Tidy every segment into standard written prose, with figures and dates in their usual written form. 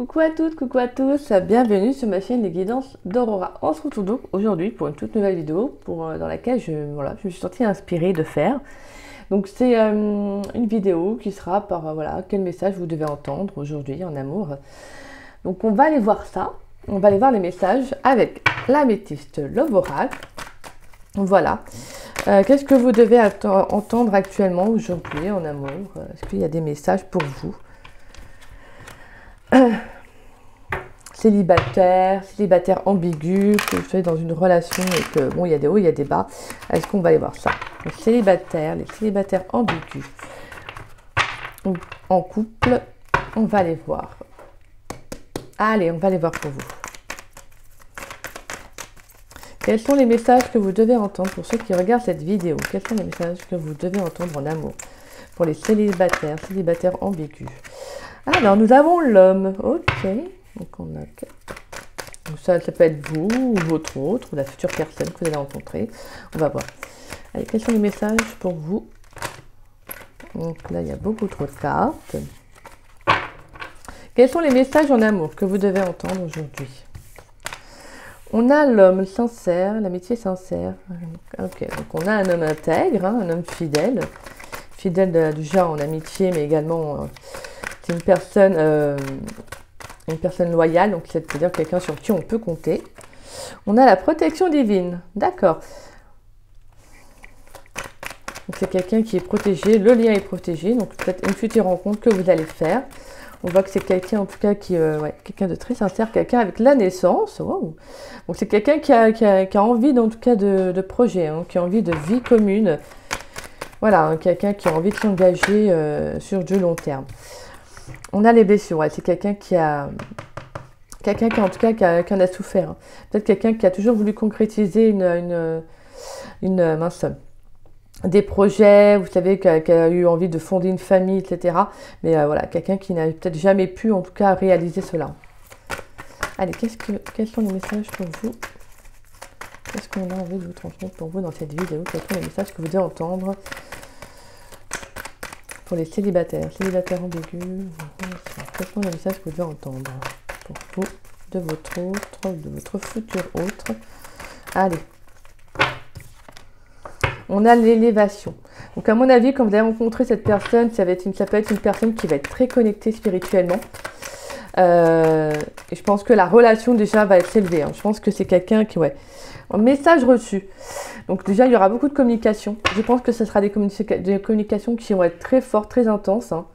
Coucou à toutes, coucou à tous, bienvenue sur ma chaîne Les Guidances d'Aurora. On se retrouve donc aujourd'hui pour une toute nouvelle vidéo dans laquelle je me suis sentie inspirée de faire. Donc c'est une vidéo qui sera par quel message vous devez entendre aujourd'hui en amour. Donc on va aller voir ça, on va aller voir les messages avec l'améthyste Love Oracle. Voilà. Qu'est-ce que vous devez entendre actuellement aujourd'hui en amour? Est-ce qu'il y a des messages pour vous? Célibataire ambigu, que vous soyez dans une relation et que bon, il y a des hauts, il y a des bas. Est-ce qu'on va aller voir ça? Les célibataires ambigus ou en couple, on va les voir. Allez, on va les voir pour vous. Quels sont les messages que vous devez entendre pour ceux qui regardent cette vidéo? Quels sont les messages que vous devez entendre en amour pour les célibataires ambigus? Alors, nous avons l'homme. Ok. Donc, on a... Donc ça peut être vous ou votre autre, ou la future personne que vous allez rencontrer. On va voir. Allez, quels sont les messages pour vous? Donc là, il y a beaucoup trop de cartes. Quels sont les messages en amour que vous devez entendre aujourd'hui? On a l'homme sincère, l'amitié sincère. Ok, donc on a un homme intègre, hein, un homme fidèle. Fidèle déjà en amitié, mais également... c'est une personne loyale, donc c'est-à-dire quelqu'un sur qui on peut compter. On a la protection divine, d'accord. Donc c'est quelqu'un qui est protégé, le lien est protégé, donc peut-être une future rencontre que vous allez faire. On voit que c'est quelqu'un en tout cas qui, quelqu'un de très sincère, quelqu'un avec la naissance. Wow. Donc c'est quelqu'un qui a envie en tout cas de projet, hein, qui a envie de vie commune. Voilà, hein, quelqu'un qui a envie de s'engager sur du long terme. On a les blessures, ouais, c'est quelqu'un qui en tout cas qui en a souffert. Hein. Peut-être quelqu'un qui a toujours voulu concrétiser des projets, vous savez, qui a eu envie de fonder une famille, etc. Mais voilà, quelqu'un qui n'a peut-être jamais pu en tout cas réaliser cela. Allez, quels sont les messages pour vous? Qu'est-ce qu'on a envie de vous transmettre pour vous dans cette vidéo? Quels sont les messages que vous devez entendre pour les célibataires ambigus? Quels sont les messages que vous devez entendre pour vous, de votre futur autre? Allez. On a l'élévation. Donc à mon avis, quand vous allez rencontrer cette personne, ça peut être une personne qui va être très connectée spirituellement. Et je pense que la relation déjà va être élevée. Hein. Je pense que c'est quelqu'un qui... Ouais. Un message reçu. Donc déjà, il y aura beaucoup de communication. Je pense que ce sera des communications qui vont être très fortes, très intenses. Hein.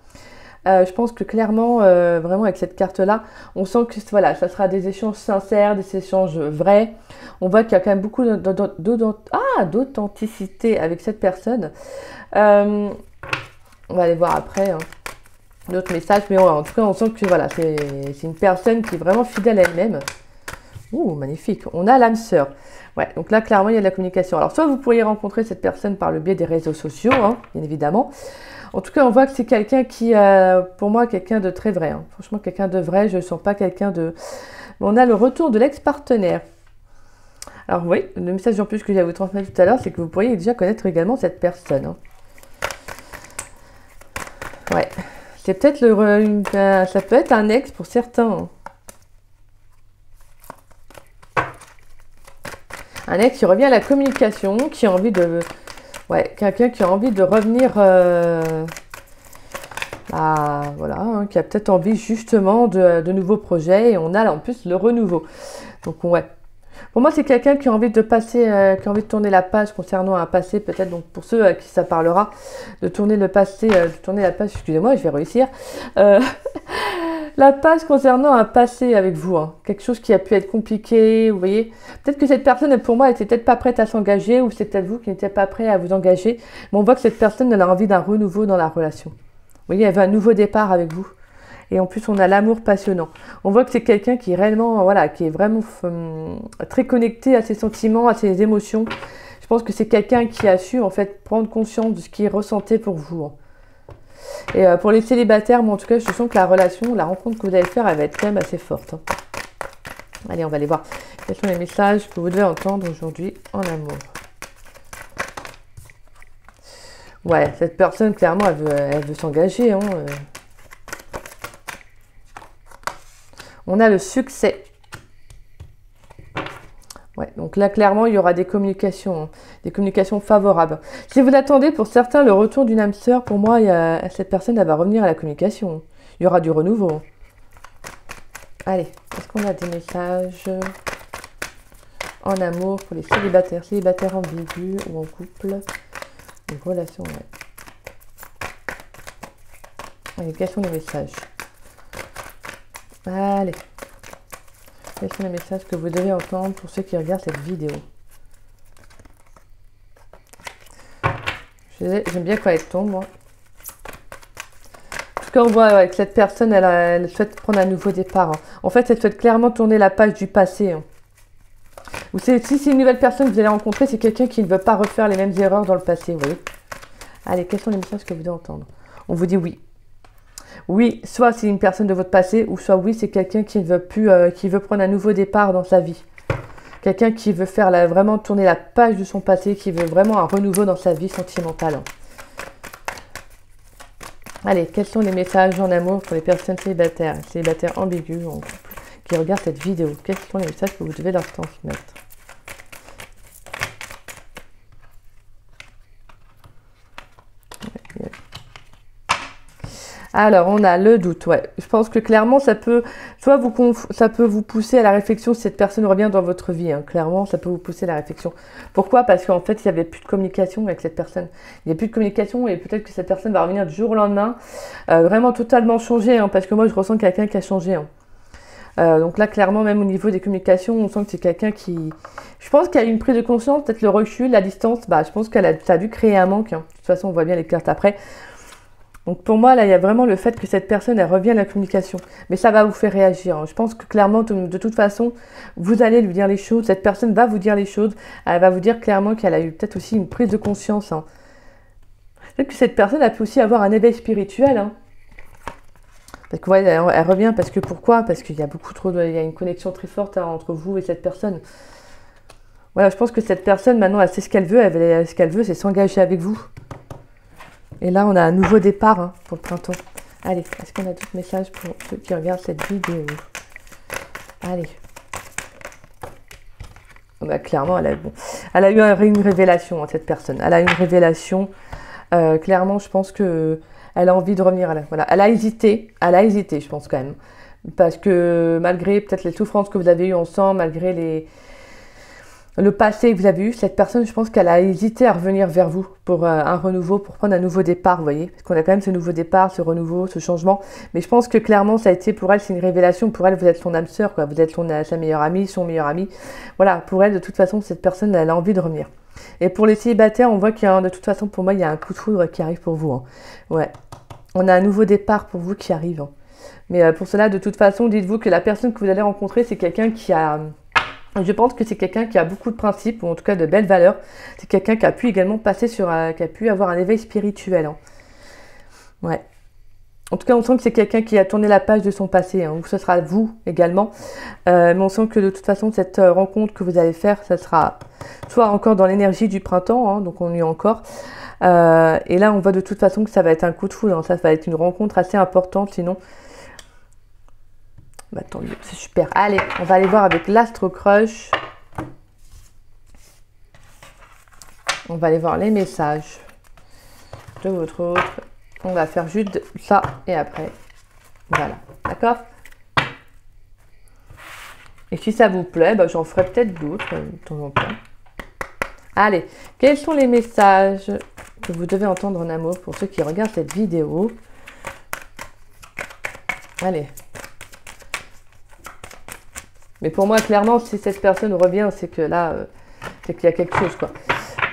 Je pense que clairement, vraiment avec cette carte-là, on sent que voilà, ça sera des échanges sincères, des échanges vrais. On voit qu'il y a quand même beaucoup d'authenticité avec cette personne. On va aller voir après hein, d'autres messages. Mais en tout cas, on sent que voilà, c'est une personne qui est vraiment fidèle à elle-même. Ouh, magnifique. On a l'âme sœur. Ouais, donc là, clairement, il y a de la communication. Alors, soit vous pourriez rencontrer cette personne par le biais des réseaux sociaux, hein, bien évidemment. En tout cas, on voit que c'est quelqu'un qui, pour moi, quelqu'un de très vrai. Hein. Franchement, quelqu'un de vrai. Je ne sens pas quelqu'un de... On a le retour de l'ex-partenaire. Alors, oui, le message en plus que j'ai à vous transmettre tout à l'heure, c'est que vous pourriez déjà connaître également cette personne. Hein. Ouais. C'est peut-être ça peut être un ex pour certains. Hein. Un ex qui revient à la communication, qui a envie de... Ouais, quelqu'un qui a envie de revenir... voilà, hein, qui a peut-être envie justement de nouveaux projets. Et on a là, en plus le renouveau. Donc, ouais. Pour moi, c'est quelqu'un qui a envie de passer, qui a envie de tourner la page concernant un passé. Peut-être, donc pour ceux à qui ça parlera, de tourner le passé, de tourner la page, excusez-moi, je vais réussir. La page concernant un passé avec vous, hein. Quelque chose qui a pu être compliqué, vous voyez. Peut-être que cette personne, pour moi, elle n'était peut-être pas prête à s'engager, ou c'est peut-être vous qui n'étiez pas prêt à vous engager. Mais on voit que cette personne, elle a envie d'un renouveau dans la relation. Vous voyez, elle veut un nouveau départ avec vous. Et en plus, on a l'amour passionnant. On voit que c'est quelqu'un qui est réellement, voilà, qui est vraiment très connecté à ses sentiments, à ses émotions. Je pense que c'est quelqu'un qui a su, en fait, prendre conscience de ce qu'il ressentait pour vous. Hein. Et pour les célibataires, moi en tout cas, je sens que la rencontre que vous allez faire, elle va être quand même assez forte. Hein. Allez, on va aller voir quels sont les messages que vous devez entendre aujourd'hui en amour. Ouais, cette personne, clairement, elle veut s'engager. Hein. On a le succès. Ouais, donc là, clairement, il y aura des communications favorables. Si vous attendez, pour certains, le retour d'une âme sœur, pour moi, cette personne, elle va revenir à la communication. Il y aura du renouveau. Allez, est-ce qu'on a des messages en amour pour les célibataires? Célibataires ambigus ou en couple? Une relation, ouais. Allez, quels sont les messages? Allez. Quels sont les messages que vous devez entendre pour ceux qui regardent cette vidéo? J'aime bien quand elle tombe, moi. En tout cas, on voit avec cette personne, elle souhaite prendre un nouveau départ. Hein. En fait, elle souhaite clairement tourner la page du passé. Hein. Ou si c'est une nouvelle personne que vous allez rencontrer, c'est quelqu'un qui ne veut pas refaire les mêmes erreurs dans le passé, vous voyez. Allez, quels sont les messages que vous devez entendre? On vous dit oui. Oui, soit c'est une personne de votre passé, ou soit oui, c'est quelqu'un qui ne veut plus, qui veut prendre un nouveau départ dans sa vie. Quelqu'un qui veut faire vraiment tourner la page de son passé, qui veut vraiment un renouveau dans sa vie sentimentale. Allez, quels sont les messages en amour pour les personnes célibataires ambigus, en couple, qui regardent cette vidéo? Quels sont les messages que vous devez leur transmettre? Alors, on a le doute, ouais. Je pense que clairement, ça peut vous pousser à la réflexion si cette personne revient dans votre vie. Hein. Clairement, ça peut vous pousser à la réflexion. Pourquoi? Parce qu'en fait, il n'y avait plus de communication avec cette personne. Il n'y a plus de communication et peut-être que cette personne va revenir du jour au lendemain, vraiment totalement changée. Hein, parce que moi, je ressens quelqu'un qui a changé. Hein. Donc là, clairement, même au niveau des communications, on sent que c'est quelqu'un qui... Je pense qu'il y a eu une prise de conscience, peut-être le recul, la distance. Bah, je pense ça a dû créer un manque. Hein. De toute façon, on voit bien les cartes après. Donc pour moi, là, il y a vraiment le fait que cette personne, elle revient à la communication. Mais ça va vous faire réagir. Hein. Je pense que clairement, de toute façon, vous allez lui dire les choses. Cette personne va vous dire les choses. Elle va vous dire clairement qu'elle a eu peut-être aussi une prise de conscience. Hein. Peut-être que cette personne, elle peut aussi avoir un éveil spirituel. Hein. Parce que, ouais, elle revient parce que pourquoi? Parce qu'il y a il y a une connexion très forte hein, entre vous et cette personne. Voilà, je pense que cette personne, maintenant, elle sait ce qu'elle veut. Ce qu'elle veut, c'est s'engager avec vous. Et là, on a un nouveau départ hein, pour le printemps. Allez, est-ce qu'on a d'autres messages pour ceux qui regardent cette vidéo? Allez. Bah, clairement, elle a eu une révélation, hein, cette personne. Elle a eu une révélation. Clairement, je pense que elle a envie de revenir. Voilà. Elle a hésité, je pense quand même. Parce que malgré peut-être les souffrances que vous avez eues ensemble, malgré le passé que vous avez eu, cette personne, je pense qu'elle a hésité à revenir vers vous pour un renouveau, pour prendre un nouveau départ, vous voyez. Parce qu'on a quand même ce nouveau départ, ce renouveau, ce changement. Mais je pense que clairement, ça a été pour elle, c'est une révélation. Pour elle, vous êtes son âme sœur, quoi. Vous êtes sa meilleure amie, son meilleur ami. Voilà, pour elle, de toute façon, cette personne, elle a envie de revenir. Et pour les célibataires, on voit qu'il y a, de toute façon, pour moi, il y a un coup de foudre qui arrive pour vous. Hein. Ouais. On a un nouveau départ pour vous qui arrive. Hein. Mais pour cela, de toute façon, dites-vous que la personne que vous allez rencontrer, c'est quelqu'un qui a... Je pense que c'est quelqu'un qui a beaucoup de principes, ou en tout cas de belles valeurs. C'est quelqu'un qui a pu également passer qui a pu avoir un éveil spirituel. Hein. Ouais. En tout cas, on sent que c'est quelqu'un qui a tourné la page de son passé, hein, ou ce sera vous également. Mais on sent que de toute façon, cette rencontre que vous allez faire, ça sera soit encore dans l'énergie du printemps, hein, donc on y est encore. Et là, on voit de toute façon que ça va être un coup de foudre, hein, ça va être une rencontre assez importante, sinon... Bah, tant mieux, c'est super. Allez, on va aller voir avec l'Astro Crush. On va aller voir les messages de votre autre. On va faire juste ça et après. Voilà, d'accord? Et si ça vous plaît, bah, j'en ferai peut-être d'autres de temps en temps. Allez, quels sont les messages que vous devez entendre en amour pour ceux qui regardent cette vidéo? Allez. Mais pour moi, clairement, si cette personne revient, c'est que là, c'est qu'il y a quelque chose, quoi.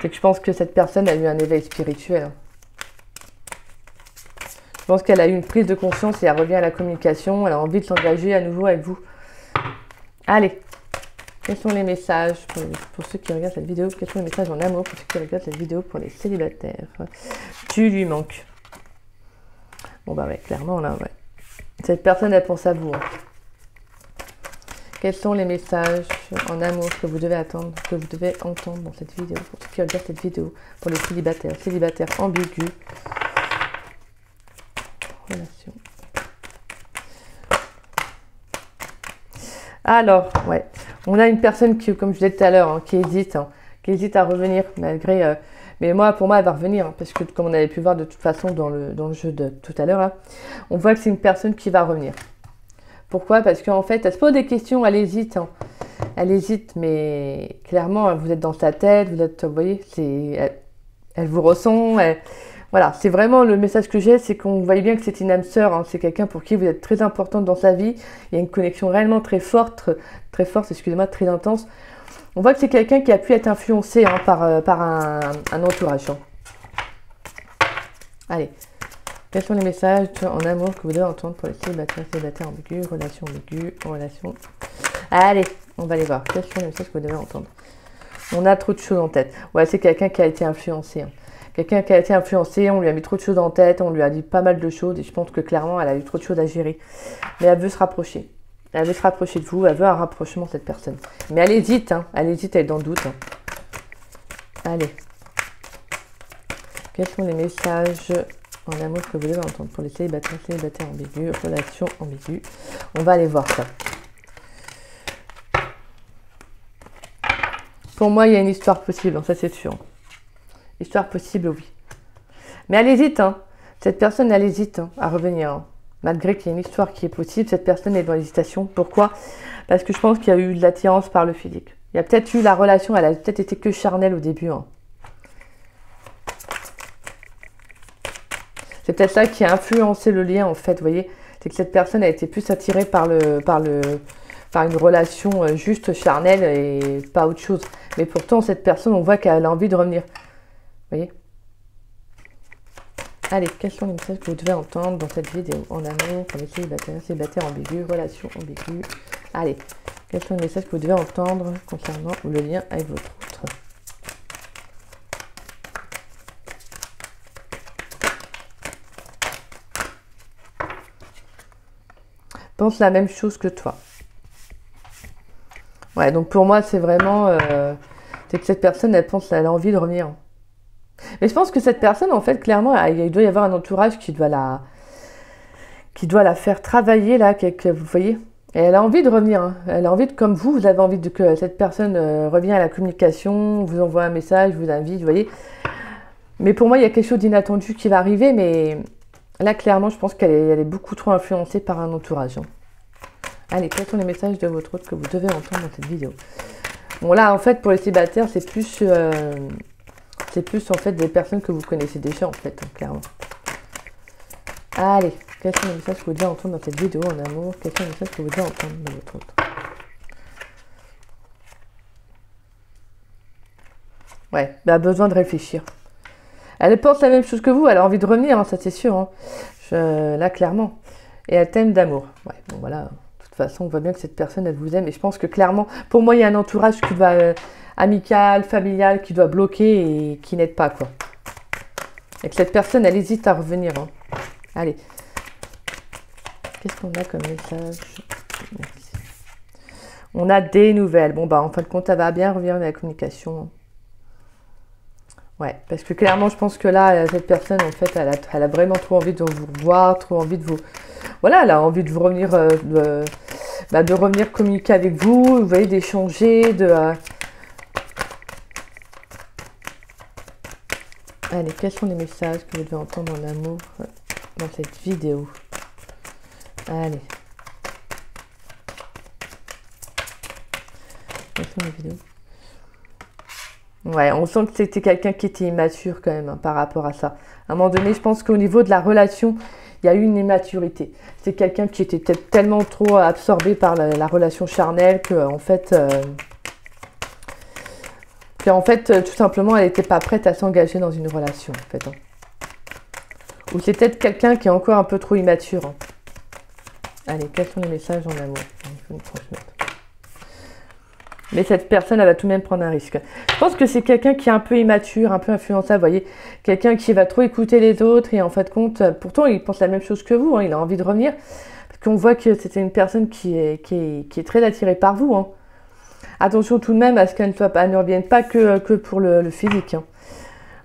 C'est que je pense que cette personne a eu un éveil spirituel. Je pense qu'elle a eu une prise de conscience et elle revient à la communication. Elle a envie de s'engager à nouveau avec vous. Allez, quels sont les messages pour ceux qui regardent cette vidéo? Quels sont les messages en amour pour ceux qui regardent cette vidéo pour les célibataires? Tu lui manques. Bon, bah ouais, clairement, là, ouais. Cette personne, elle pense à vous, hein. Quels sont les messages en amour que vous devez entendre dans cette vidéo, pour ceux qui regardent cette vidéo, pour les célibataires ambigus, relation. Alors, ouais, on a une personne qui, comme je disais tout à l'heure, hein, qui hésite à revenir malgré. Mais moi, pour moi, elle va revenir, hein, parce que comme on avait pu voir de toute façon dans le jeu de tout à l'heure, là, on voit que c'est une personne qui va revenir. Pourquoi? Parce qu'en fait, elle se pose des questions, elle hésite, hein. Elle hésite, mais clairement, vous êtes dans sa tête, vous voyez, elle vous ressent, voilà, c'est vraiment le message que j'ai, c'est qu'on voit bien que c'est une âme sœur, hein, c'est quelqu'un pour qui vous êtes très importante dans sa vie, il y a une connexion réellement très forte, excusez-moi, très intense. On voit que c'est quelqu'un qui a pu être influencé, hein, par un entourage. Hein. Allez, quels sont les messages en amour que vous devez entendre pour les célibataires ambigus, relations ambiguës, relations... Allez, on va les voir. Quels sont les messages que vous devez entendre? On a trop de choses en tête. Ouais, c'est quelqu'un qui a été influencé. Hein. Quelqu'un qui a été influencé, on lui a mis trop de choses en tête, on lui a dit pas mal de choses et je pense que clairement, elle a eu trop de choses à gérer. Mais elle veut se rapprocher. Elle veut se rapprocher de vous, elle veut un rapprochement, cette personne. Mais elle hésite, hein. Elle hésite, elle est dans le doute. Hein. Allez. Quels sont les messages en amour que vous devez entendre pour les célibataires ambigus, relations ambiguës? On va aller voir ça. Pour moi, il y a une histoire possible, ça c'est sûr. Histoire possible, oui. Mais elle hésite, hein. Cette personne, elle hésite, hein, à revenir. Hein. Malgré qu'il y ait une histoire qui est possible, cette personne est dans l'hésitation. Pourquoi? Parce que je pense qu'il y a eu de l'attirance par le physique. Il y a peut-être eu la relation, elle a peut-être été que charnelle au début. Hein. C'est peut-être ça qui a influencé le lien, en fait, vous voyez. C'est que cette personne a été plus attirée par une relation juste charnelle et pas autre chose. Mais pourtant, cette personne, on voit qu'elle a envie de revenir. Vous voyez? Allez, quels sont les messages que vous devez entendre dans cette vidéo en amour pour les célibataires ambigus, relations ambiguës? Allez, quels sont les messages que vous devez entendre concernant le lien avec votre autre? Pense la même chose que toi. Ouais, donc pour moi, c'est vraiment... c'est que cette personne, elle a envie de revenir. Mais je pense que cette personne, en fait, clairement, il doit y avoir un entourage qui doit la faire travailler, là, vous voyez. Et elle a envie de revenir. Hein. Elle a envie, comme vous avez envie que cette personne revienne à la communication, vous envoie un message, vous invite, vous voyez. Mais pour moi, il y a quelque chose d'inattendu qui va arriver, mais là, clairement, je pense qu'elle est beaucoup trop influencée par un entourage. Hein. Allez, quels sont les messages de votre autre que vous devez entendre dans cette vidéo? Bon, là, en fait, pour les célibataires, c'est plus en fait des personnes que vous connaissez déjà, en fait, hein, clairement. Allez, quels sont les messages que vous devez entendre dans cette vidéo en amour? Quels sont les messages que vous devez entendre dans votre autre? Ouais, elle a besoin de réfléchir. Elle pense la même chose que vous, elle a envie de revenir, hein, ça c'est sûr. Hein. Là, clairement. Et elle t'aime d'amour. Ouais, bon voilà. De toute façon, on voit bien que cette personne, elle vous aime. Et je pense que clairement, pour moi, il y a un entourage qui doit... amical, familial, qui doit bloquer et qui n'aide pas, quoi. Et que cette personne, elle hésite à revenir. Hein. Allez. Qu'est-ce qu'on a comme message? Merci. On a des nouvelles. Bon, bah, en fin de compte, elle va bien revenir dans la communication. Ouais, parce que clairement, je pense que là, cette personne, en fait, elle a vraiment trop envie de vous revoir, trop envie de vous... Voilà, elle a envie de vous revenir, de revenir communiquer avec vous voyez, d'échanger, Allez, quels sont les messages que vous devez entendre en amour dans cette vidéo? Allez. Quelles sont les vidéos? Ouais, on sent que c'était quelqu'un qui était immature quand même, hein, par rapport à ça. À un moment donné, je pense qu'au niveau de la relation, il y a eu une immaturité. C'est quelqu'un qui était peut-être tellement trop absorbé par la relation charnelle qu'en fait, tout simplement, elle n'était pas prête à s'engager dans une relation, en fait. Hein. Ou c'est peut-être quelqu'un qui est encore un peu trop immature. Hein. Allez, quels sont les messages en amour? Il faut nous transmettre. Mais cette personne, elle va tout de même prendre un risque. Je pense que c'est quelqu'un qui est un peu immature, un peu influençable, vous voyez. Quelqu'un qui va trop écouter les autres et en fin de compte, pourtant, il pense la même chose que vous. Hein, il a envie de revenir. Parce qu'on voit que c'était une personne qui est très attirée par vous. Hein. Attention tout de même à ce qu'elle ne revienne pas que pour le physique. Hein.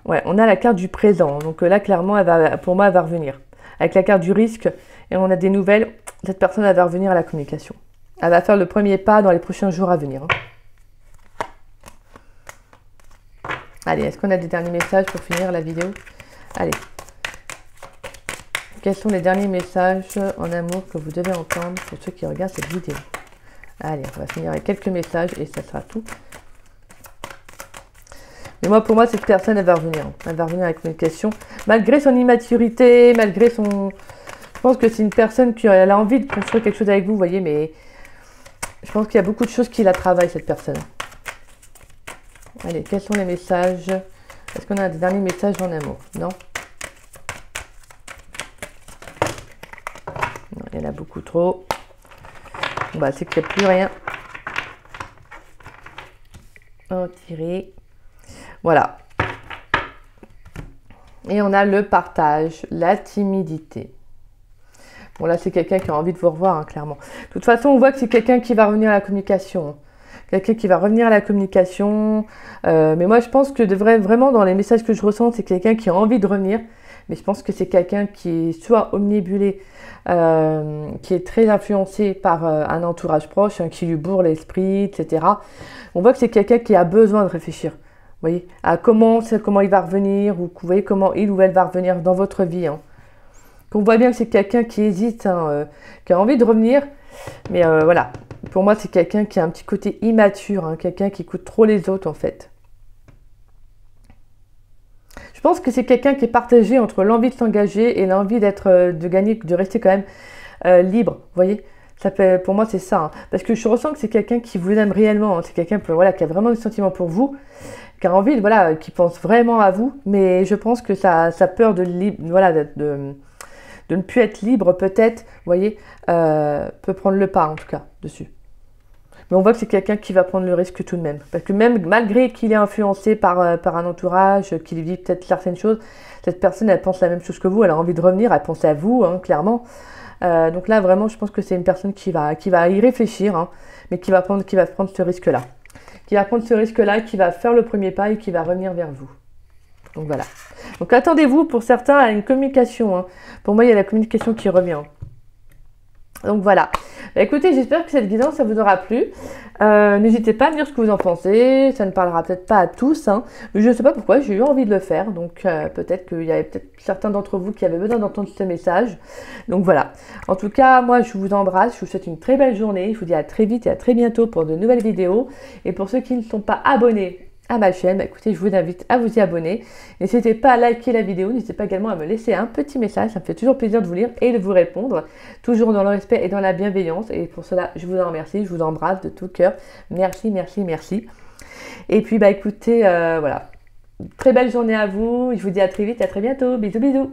Ouais, on a la carte du présent. Donc là, clairement, pour moi, elle va revenir. Avec la carte du risque, et on a des nouvelles, cette personne, elle va revenir à la communication. Elle va faire le premier pas dans les prochains jours à venir. Allez, est-ce qu'on a des derniers messages pour finir la vidéo? Allez. Quels sont les derniers messages en amour que vous devez entendre pour ceux qui regardent cette vidéo? Allez, on va finir avec quelques messages et ça sera tout. Mais moi, pour moi, cette personne, elle va revenir. Elle va revenir avec communication. Malgré son immaturité, malgré son... Je pense que c'est une personne qui a envie de construire quelque chose avec vous, vous voyez, mais je pense qu'il y a beaucoup de choses qui la travaillent, cette personne. Allez, quels sont les messages? Est-ce qu'on a des derniers messages en amour? Non? Non, il y en a beaucoup trop. Bah, c'est qu'il n'y a plus rien. En tirer. Voilà. Et on a le partage, la timidité. Bon, là, c'est quelqu'un qui a envie de vous revoir, hein, clairement. De toute façon, on voit que c'est quelqu'un qui va revenir à la communication. Quelqu'un qui va revenir à la communication. Mais moi, je pense que vraiment, dans les messages que je ressens, c'est quelqu'un qui a envie de revenir. Mais je pense que c'est quelqu'un qui est soit omnibulé, qui est très influencé par un entourage proche, hein, qui lui bourre l'esprit, etc. On voit que c'est quelqu'un qui a besoin de réfléchir. Vous voyez, à comment il va revenir, ou vous voyez comment il ou elle va revenir dans votre vie. Hein. On voit bien que c'est quelqu'un qui hésite, hein, qui a envie de revenir. Mais voilà, pour moi, c'est quelqu'un qui a un petit côté immature, hein, quelqu'un qui écoute trop les autres, en fait. Je pense que c'est quelqu'un qui est partagé entre l'envie de s'engager et l'envie de gagner, de rester quand même libre, vous voyez. Pour moi, c'est ça. Hein. Parce que je ressens que c'est quelqu'un qui vous aime réellement. Hein. C'est quelqu'un voilà, qui a vraiment des sentiments pour vous, qui a envie, voilà, qui pense vraiment à vous. Mais je pense que sa peur de ne plus être libre, peut-être, vous voyez, peut prendre le pas, en tout cas, dessus. Mais on voit que c'est quelqu'un qui va prendre le risque tout de même. Parce que même malgré qu'il est influencé par un entourage, qu'il vit peut-être certaines choses, cette personne, elle pense la même chose que vous, elle a envie de revenir, elle pense à vous, hein, clairement. Donc là, vraiment, je pense que c'est une personne qui va y réfléchir, hein, mais qui va prendre ce risque-là. Qui va prendre ce risque-là, qui va faire le premier pas et qui va revenir vers vous. Donc voilà. Donc attendez-vous pour certains à une communication. Hein. Pour moi, il y a la communication qui revient. Donc voilà. Écoutez, j'espère que cette guidance, ça vous aura plu. N'hésitez pas à me dire ce que vous en pensez. Ça ne parlera peut-être pas à tous. Hein. Mais je ne sais pas pourquoi, j'ai eu envie de le faire. Donc peut-être qu'il y avait certains d'entre vous qui avaient besoin d'entendre ce message. Donc voilà. En tout cas, moi, je vous embrasse. Je vous souhaite une très belle journée. Je vous dis à très vite et à très bientôt pour de nouvelles vidéos. Et pour ceux qui ne sont pas abonnés à ma chaîne, écoutez, je vous invite à vous y abonner. N'hésitez pas à liker la vidéo, n'hésitez pas également à me laisser un petit message, ça me fait toujours plaisir de vous lire et de vous répondre, toujours dans le respect et dans la bienveillance. Et pour cela, je vous en remercie, je vous embrasse de tout cœur. Merci, merci, merci. Et puis, écoutez, voilà, très belle journée à vous. Je vous dis à très vite, à très bientôt. Bisous, bisous.